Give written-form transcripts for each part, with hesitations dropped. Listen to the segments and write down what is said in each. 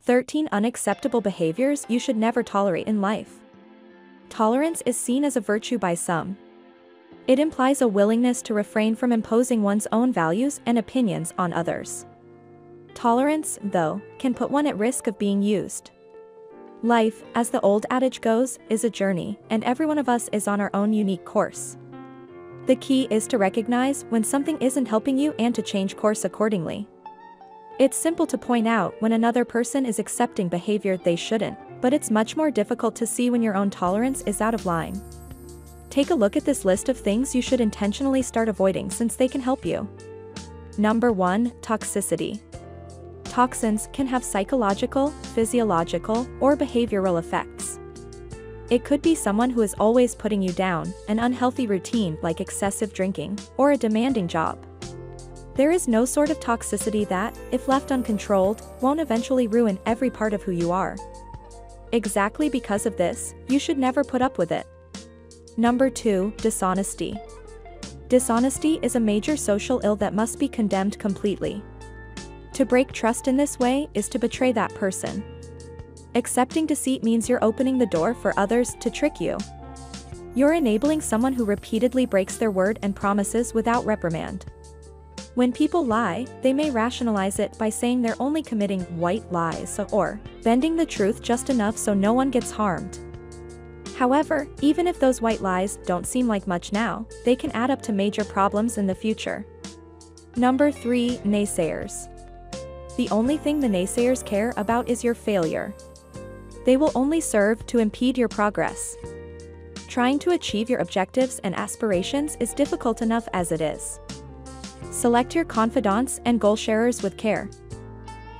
13 Unacceptable behaviors you should never tolerate in life. Tolerance is seen as a virtue by some. It implies a willingness to refrain from imposing one's own values and opinions on others. Tolerance, though, can put one at risk of being used. Life, as the old adage goes, is a journey, and every one of us is on our own unique course. The key is to recognize when something isn't helping you and to change course accordingly. It's simple to point out when another person is accepting behavior they shouldn't, but it's much more difficult to see when your own tolerance is out of line. Take a look at this list of things you should intentionally start avoiding since they can help you. Number 1. Toxicity. Toxins can have psychological, physiological, or behavioral effects. It could be someone who is always putting you down, an unhealthy routine like excessive drinking, or a demanding job. There is no sort of toxicity that, if left uncontrolled, won't eventually ruin every part of who you are. Exactly because of this, you should never put up with it. Number 2. Dishonesty. Dishonesty is a major social ill that must be condemned completely. To break trust in this way is to betray that person. Accepting deceit means you're opening the door for others to trick you. You're enabling someone who repeatedly breaks their word and promises without reprimand. When people lie, they may rationalize it by saying they're only committing white lies or bending the truth just enough so no one gets harmed. However, even if those white lies don't seem like much now, they can add up to major problems in the future. Number 3. Naysayers. The only thing the naysayers care about is your failure. They will only serve to impede your progress. Trying to achieve your objectives and aspirations is difficult enough as it is. Select your confidants and goal sharers with care.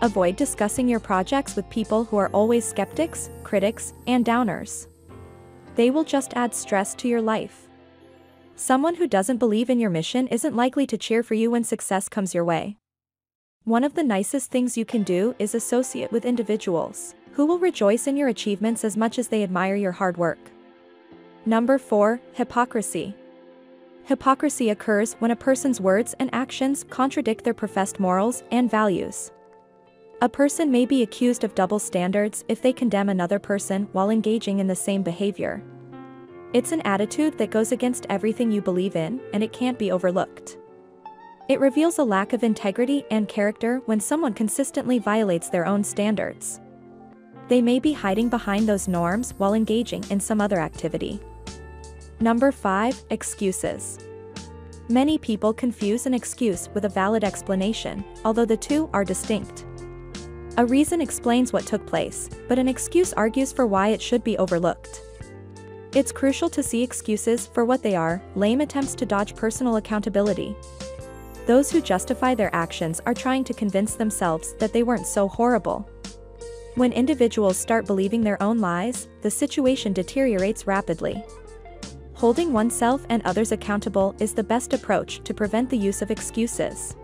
Avoid discussing your projects with people who are always skeptics, critics, and downers. They will just add stress to your life. Someone who doesn't believe in your mission isn't likely to cheer for you when success comes your way. One of the nicest things you can do is associate with individuals who will rejoice in your achievements as much as they admire your hard work. Number 4. Hypocrisy. Hypocrisy occurs when a person's words and actions contradict their professed morals and values. A person may be accused of double standards if they condemn another person while engaging in the same behavior. It's an attitude that goes against everything you believe in, and it can't be overlooked. It reveals a lack of integrity and character when someone consistently violates their own standards. They may be hiding behind those norms while engaging in some other activity. Number 5. Excuses. Many people confuse an excuse with a valid explanation, although the two are distinct. A reason explains what took place, but an excuse argues for why it should be overlooked. It's crucial to see excuses for what they are: lame attempts to dodge personal accountability. Those who justify their actions are trying to convince themselves that they weren't so horrible. When individuals start believing their own lies, the situation deteriorates rapidly. Holding oneself and others accountable is the best approach to prevent the use of excuses.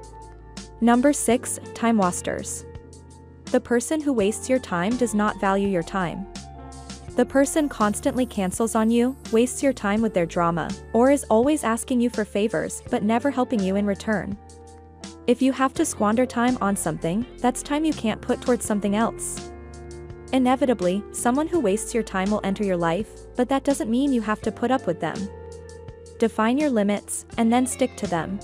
Number 6. Time wasters. The person who wastes your time does not value your time. The person constantly cancels on you, wastes your time with their drama, or is always asking you for favors but never helping you in return. If you have to squander time on something, that's time you can't put towards something else. Inevitably, someone who wastes your time will enter your life, but that doesn't mean you have to put up with them. Define your limits, and then stick to them.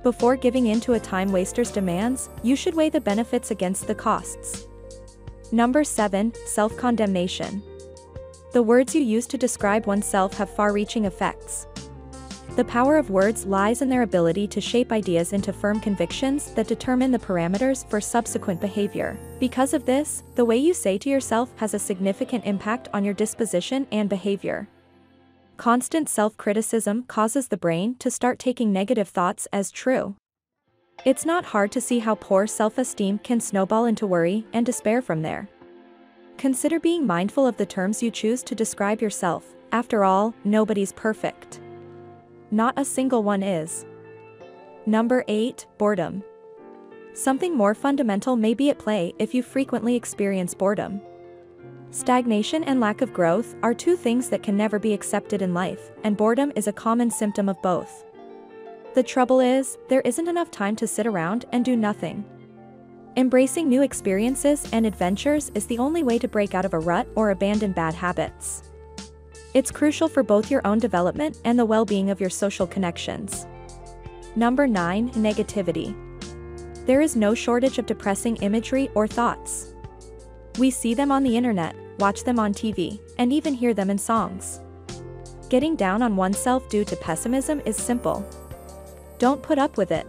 Before giving in to a time waster's demands, you should weigh the benefits against the costs. Number 7. Self-condemnation. The words you use to describe oneself have far-reaching effects. The power of words lies in their ability to shape ideas into firm convictions that determine the parameters for subsequent behavior. Because of this, the way you say to yourself has a significant impact on your disposition and behavior. Constant self-criticism causes the brain to start taking negative thoughts as true. It's not hard to see how poor self-esteem can snowball into worry and despair from there. Consider being mindful of the terms you choose to describe yourself. After all, nobody's perfect. Not a single one is. Number 8. Boredom. Something more fundamental may be at play if you frequently experience boredom. Stagnation and lack of growth are two things that can never be accepted in life, and boredom is a common symptom of both. The trouble is, there isn't enough time to sit around and do nothing. Embracing new experiences and adventures is the only way to break out of a rut or abandon bad habits. It's crucial for both your own development and the well-being of your social connections. Number 9. Negativity. There is no shortage of depressing imagery or thoughts. We see them on the internet, watch them on TV, and even hear them in songs. Getting down on oneself due to pessimism is simple. Don't put up with it.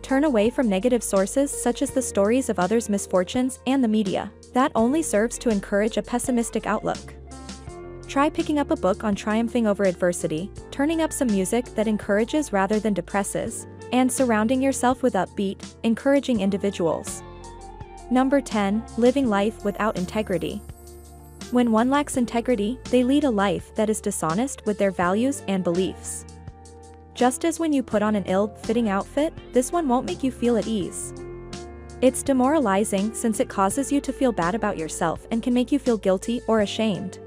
Turn away from negative sources such as the stories of others' misfortunes and the media. That only serves to encourage a pessimistic outlook. Try picking up a book on triumphing over adversity, turning up some music that encourages rather than depresses, and surrounding yourself with upbeat, encouraging individuals. Number 10. Living life without integrity. When one lacks integrity, they lead a life that is dishonest with their values and beliefs. Just as when you put on an ill-fitting outfit, this one won't make you feel at ease. It's demoralizing since it causes you to feel bad about yourself and can make you feel guilty or ashamed.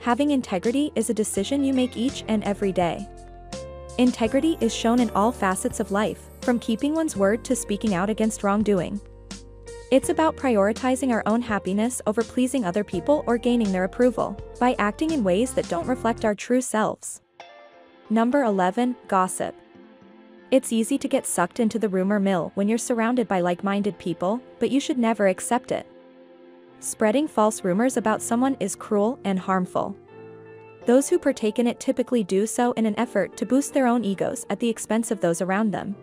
Having integrity is a decision you make each and every day. Integrity is shown in all facets of life, from keeping one's word to speaking out against wrongdoing. It's about prioritizing our own happiness over pleasing other people or gaining their approval, by acting in ways that don't reflect our true selves. Number 11. Gossip. It's easy to get sucked into the rumor mill when you're surrounded by like-minded people, but you should never accept it. Spreading false rumors about someone is cruel and harmful. Those who partake in it typically do so in an effort to boost their own egos at the expense of those around them.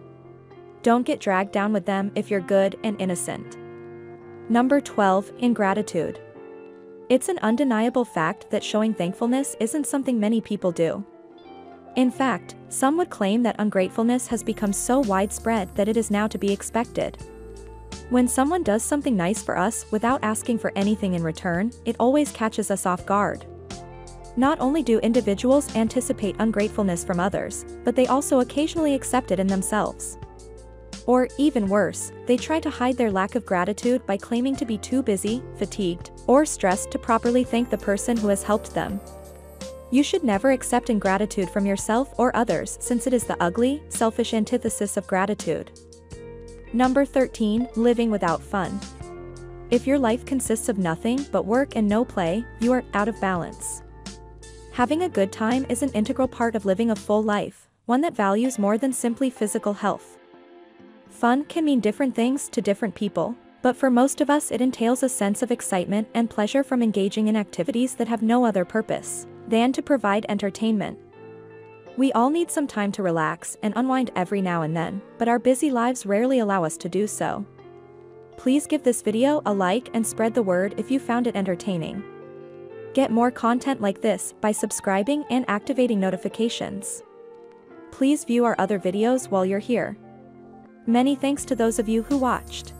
Don't get dragged down with them if you're good and innocent. Number 12. Ingratitude. It's an undeniable fact that showing thankfulness isn't something many people do. In fact, some would claim that ungratefulness has become so widespread that it is now to be expected. When someone does something nice for us without asking for anything in return, it always catches us off guard. Not only do individuals anticipate ungratefulness from others, but they also occasionally accept it in themselves. Or, even worse, they try to hide their lack of gratitude by claiming to be too busy, fatigued, or stressed to properly thank the person who has helped them. You should never accept ingratitude from yourself or others since it is the ugly, selfish antithesis of gratitude. Number 13. Living without fun. If your life consists of nothing but work and no play, you are out of balance. Having a good time is an integral part of living a full life, one that values more than simply physical health. Fun can mean different things to different people, but for most of us it entails a sense of excitement and pleasure from engaging in activities that have no other purpose than to provide entertainment. We all need some time to relax and unwind every now and then, but our busy lives rarely allow us to do so. Please give this video a like and spread the word if you found it entertaining. Get more content like this by subscribing and activating notifications. Please view our other videos while you're here. Many thanks to those of you who watched.